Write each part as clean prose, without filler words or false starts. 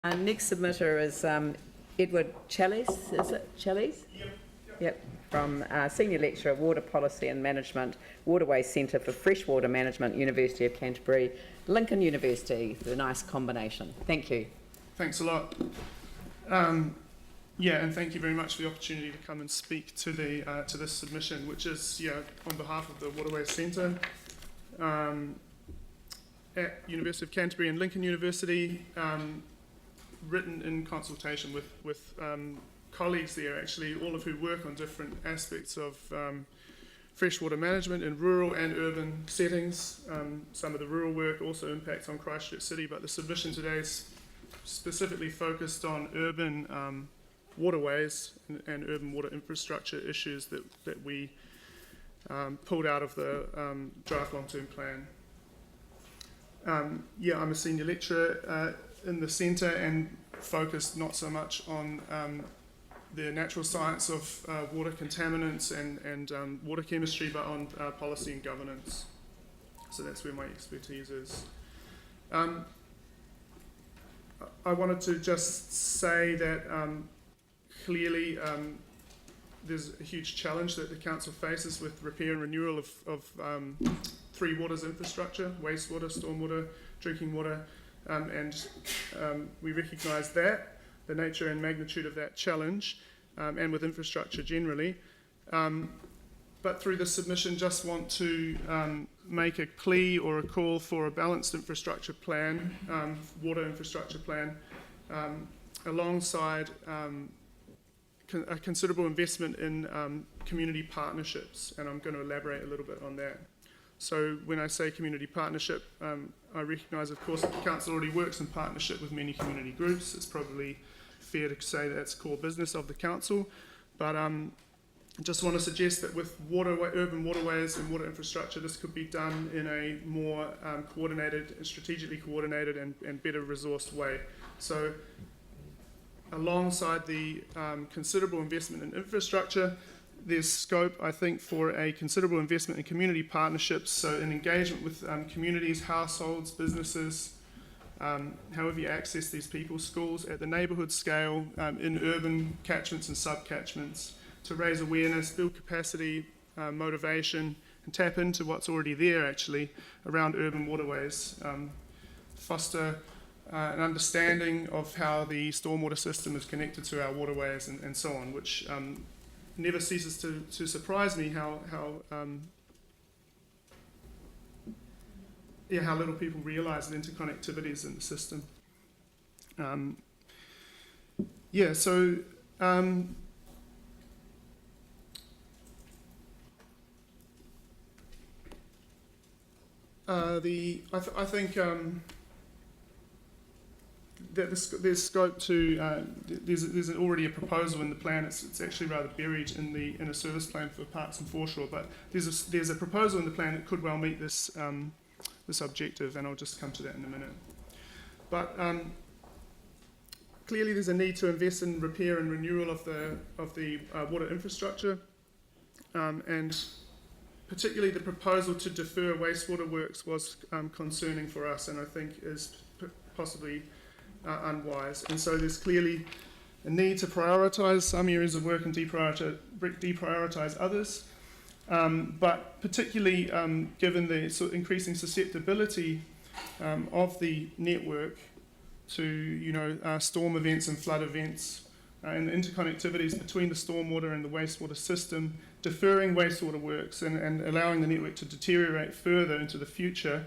Our next submitter is Edward Challies, is it? Challies? Yep, from Senior Lecturer, Water Policy and Management, Waterways Centre for Freshwater Management, University of Canterbury, Lincoln University, the nice combination. Thank you. Thanks a lot. And thank you very much for the opportunity to come and speak to the to this submission, which is on behalf of the Waterways Centre at University of Canterbury and Lincoln University, written in consultation with colleagues there, actually, all of who work on different aspects of freshwater management in rural and urban settings. Some of the rural work also impacts on Christchurch City, but the submission today is specifically focused on urban waterways and urban water infrastructure issues that we pulled out of the draft long-term plan. I'm a senior lecturer in the centre and focused not so much on the natural science of water contaminants and water chemistry, but on policy and governance. So that's where my expertise is. I wanted to just say that clearly there's a huge challenge that the council faces with repair and renewal of three waters infrastructure: wastewater, stormwater, drinking water, and we recognise that, the nature and magnitude of that challenge, and with infrastructure generally. But through this submission, just want to make a plea or a call for a balanced infrastructure plan, water infrastructure plan, alongside a considerable investment in community partnerships, and I'm going to elaborate a little bit on that. So when I say community partnership, I recognise, of course, that the council already works in partnership with many community groups. It's probably fair to say that's core business of the council, but I just want to suggest that with urban waterways and water infrastructure, this could be done in a more coordinated, strategically coordinated and better resourced way. So alongside the considerable investment in infrastructure, there's scope, I think, for a considerable investment in community partnerships, so in engagement with communities, households, businesses, however you access these people, schools at the neighbourhood scale, in urban catchments and sub-catchments, to raise awareness, build capacity, motivation, and tap into what's already there, actually, around urban waterways. Foster an understanding of how the stormwater system is connected to our waterways and so on, which never ceases to surprise me how little people realise the interconnectivities in the system. I think that there's scope to there's already a proposal in the plan. It's actually rather buried in a service plan for Parks and Foreshore, but there's a proposal in the plan that could well meet this this objective, and I'll just come to that in a minute. But clearly there's a need to invest in repair and renewal of the water infrastructure, and particularly the proposal to defer wastewater works was concerning for us, and I think is possibly unwise. And so there's clearly a need to prioritise some areas of work and deprioritise others, but particularly given the sort of increasing susceptibility of the network to storm events and flood events, and the interconnectivities between the stormwater and the wastewater system, deferring wastewater works and allowing the network to deteriorate further into the future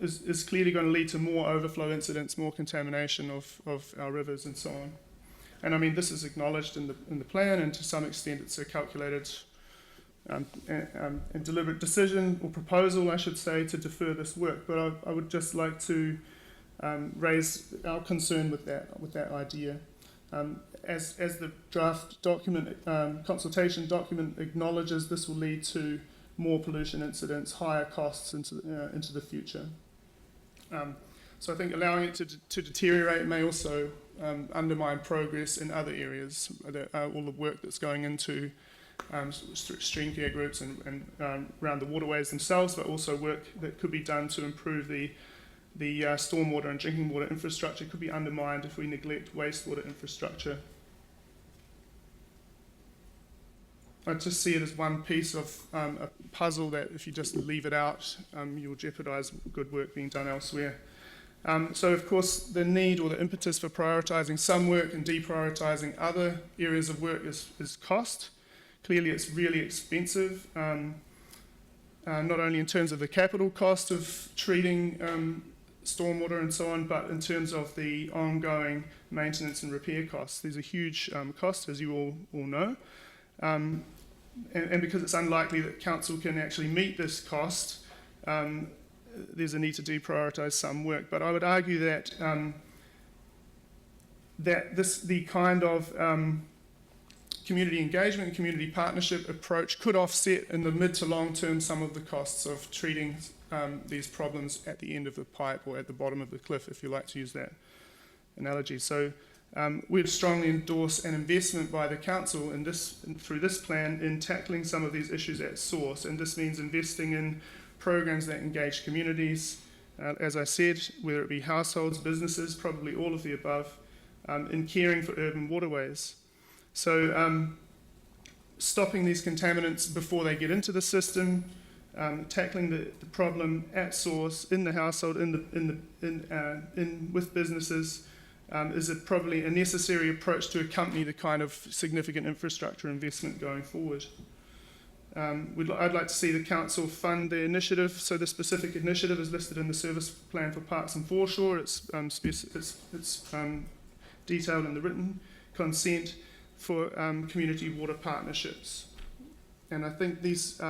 is clearly going to lead to more overflow incidents, more contamination of our rivers and so on. And I mean, this is acknowledged in the plan, and to some extent it's a calculated and deliberate decision or proposal, I should say, to defer this work. But I would just like to raise our concern with that idea. As the draft document, consultation document acknowledges, this will lead to more pollution incidents, higher costs into the future. So I think allowing it to deteriorate may also undermine progress in other areas, all the work that's going into stream care groups and around the waterways themselves, but also work that could be done to improve the the stormwater and drinking water infrastructure could be undermined if we neglect wastewater infrastructure. I just see it as one piece of a puzzle that if you just leave it out, you'll jeopardise good work being done elsewhere. So of course the need or the impetus for prioritising some work and deprioritising other areas of work is cost. Clearly it's really expensive, not only in terms of the capital cost of treating stormwater and so on, but in terms of the ongoing maintenance and repair costs. These are huge costs, as you all know. And because it's unlikely that council can actually meet this cost, there's a need to deprioritise some work. But I would argue that the kind of community engagement and community partnership approach could offset in the mid to long term some of the costs of treating these problems at the end of the pipe or at the bottom of the cliff, if you like to use that analogy. So we'd strongly endorse an investment by the council through this plan in tackling some of these issues at source, and this means investing in programs that engage communities, as I said, whether it be households, businesses, probably all of the above, in caring for urban waterways. So stopping these contaminants before they get into the system, tackling the problem at source in the household, with businesses, is probably a necessary approach to accompany the kind of significant infrastructure investment going forward. I'd like to see the council fund the initiative. So the specific initiative is listed in the service plan for Parks and Foreshore. It's detailed in the written consent for community water partnerships. And I think there's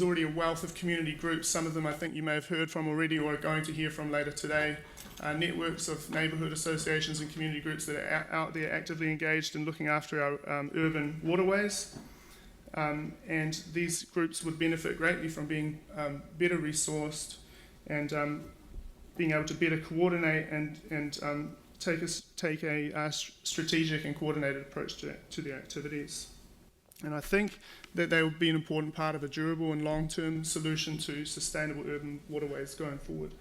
already a wealth of community groups. Some of them I think you may have heard from already or are going to hear from later today. Networks of neighbourhood associations and community groups that are out there actively engaged in looking after our urban waterways. And these groups would benefit greatly from being better resourced and being able to better coordinate and take a strategic and coordinated approach to the activities. And I think that they will be an important part of a durable and long-term solution to sustainable urban waterways going forward.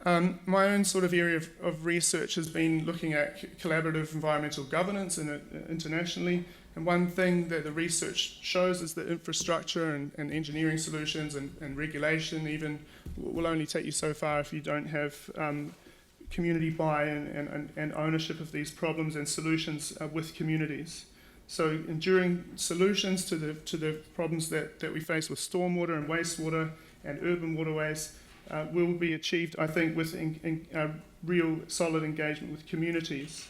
My own sort of area of research has been looking at collaborative environmental governance internationally. And one thing that the research shows is that infrastructure and engineering solutions and regulation even will only take you so far if you don't have community buy-in and ownership of these problems and solutions with communities. So enduring solutions to the problems that we face with stormwater and wastewater and urban waterways will be achieved, I think, with real solid engagement with communities.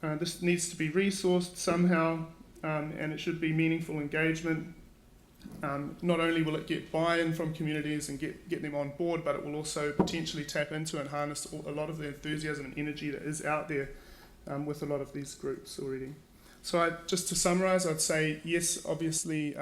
This needs to be resourced somehow, and it should be meaningful engagement. Not only will it get buy-in from communities and get them on board, but it will also potentially tap into and harness a lot of the enthusiasm and energy that is out there with a lot of these groups already. So just to summarise, I'd say yes, obviously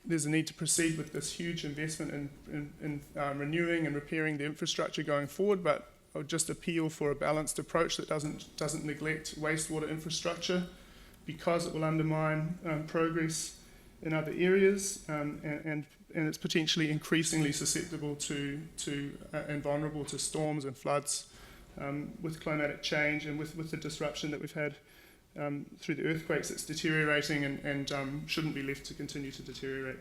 there's a need to proceed with this huge investment in renewing and repairing the infrastructure going forward, but I would just appeal for a balanced approach that doesn't neglect wastewater infrastructure, because it will undermine progress in other areas, and it's potentially increasingly susceptible to and vulnerable to storms and floods with climatic change and with the disruption that we've had through the earthquakes. It's deteriorating and shouldn't be left to continue to deteriorate.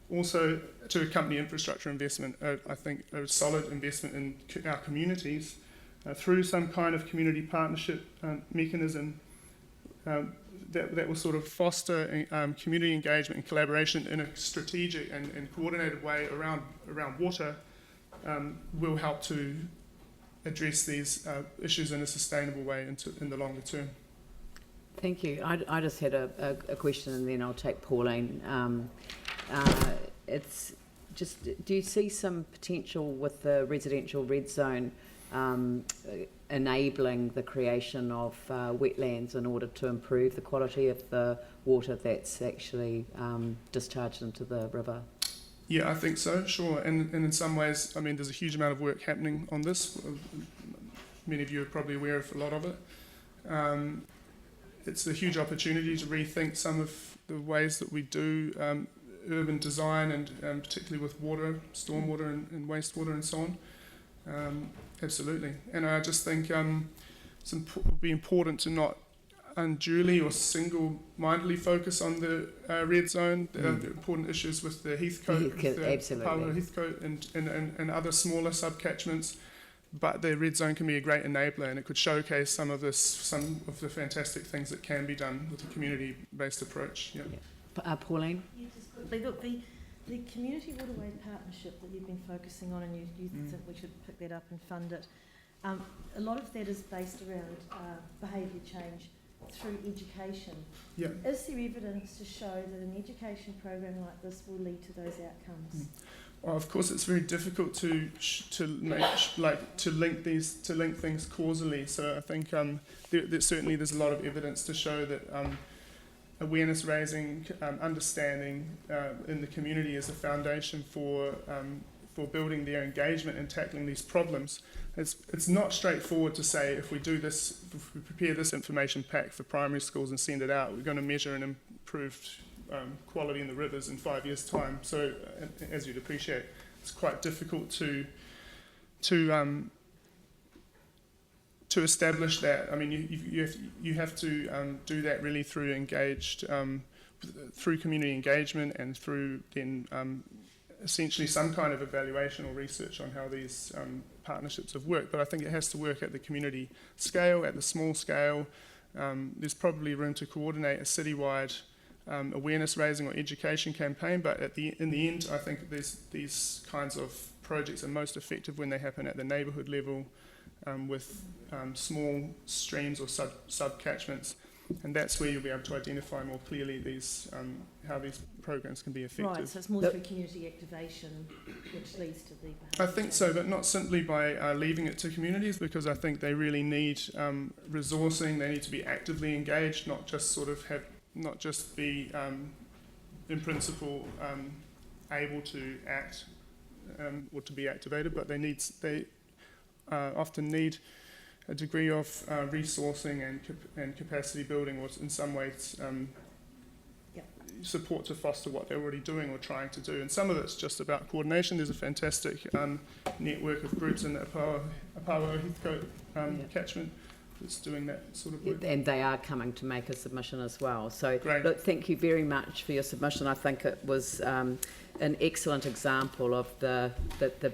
Also, to accompany infrastructure investment, I think a solid investment in our communities through some kind of community partnership mechanism that will sort of foster community engagement and collaboration in a strategic and coordinated way around water will help to address these issues in a sustainable way in the longer term. Thank you. I just had a question, and then I'll take Pauline. It's just, do you see some potential with the residential red zone enabling the creation of wetlands in order to improve the quality of the water that's actually discharged into the river? Yeah, I think so, sure. And in some ways, I mean, there's a huge amount of work happening on this. Many of you are probably aware of a lot of it. It's a huge opportunity to rethink some of the ways that we do urban design and particularly with water, stormwater and wastewater and so on. Absolutely. And I just think it would be important to not unduly or single-mindedly focus on the red zone. There are important issues with the Heathcote, absolutely. Heathcote and other smaller subcatchments. But the red zone can be a great enabler, and it could showcase some of the fantastic things that can be done with a community-based approach. Yeah. Pauline? Yeah, just quickly, look, the community waterway partnership that you've been focusing on, and you think we should pick that up and fund it. A lot of that is based around behaviour change through education. Yeah. Is there evidence to show that an education program like this will lead to those outcomes? Well, of course, it's very difficult to link things causally. So I think there's a lot of evidence to show that awareness raising, understanding in the community is a foundation for building their engagement and tackling these problems. It's not straightforward to say if we prepare this information pack for primary schools and send it out, we're going to measure an improved quality in the rivers in 5 years' time. So, as you'd appreciate, it's quite difficult to establish that. I mean, you have to do that really through through community engagement and through then essentially some kind of evaluation or research on how these partnerships have worked. But I think it has to work at the community scale, at the small scale. There's probably room to coordinate a citywide awareness raising or education campaign, but in the end, I think these kinds of projects are most effective when they happen at the neighbourhood level with small streams or sub-catchments, and that's where you'll be able to identify more clearly how these programs can be effective. Right, so it's more through community activation which leads to the behaviour. I think so, but not simply by leaving it to communities, because I think they really need resourcing. They need to be actively engaged, not just be in principle able to act or to be activated, but they often need a degree of resourcing and capacity building, or in some ways support to foster what they're already doing or trying to do. And some of it's just about coordination. There's a fantastic network of groups in the Apawa Heathcote catchment that's doing that sort of work. And they are coming to make a submission as well. So Great. look, thank you very much for your submission. I think it was an excellent example of the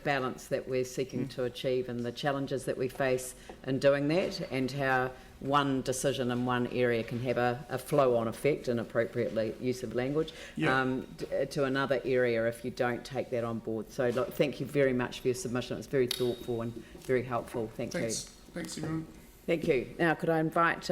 balance that we're seeking to achieve and the challenges that we face in doing that, and how one decision in one area can have a flow-on effect, and appropriately use of language, to another area if you don't take that on board. So look, thank you very much for your submission. It's very thoughtful and very helpful. Thanks. Thanks everyone. Thank you. Now, could I invite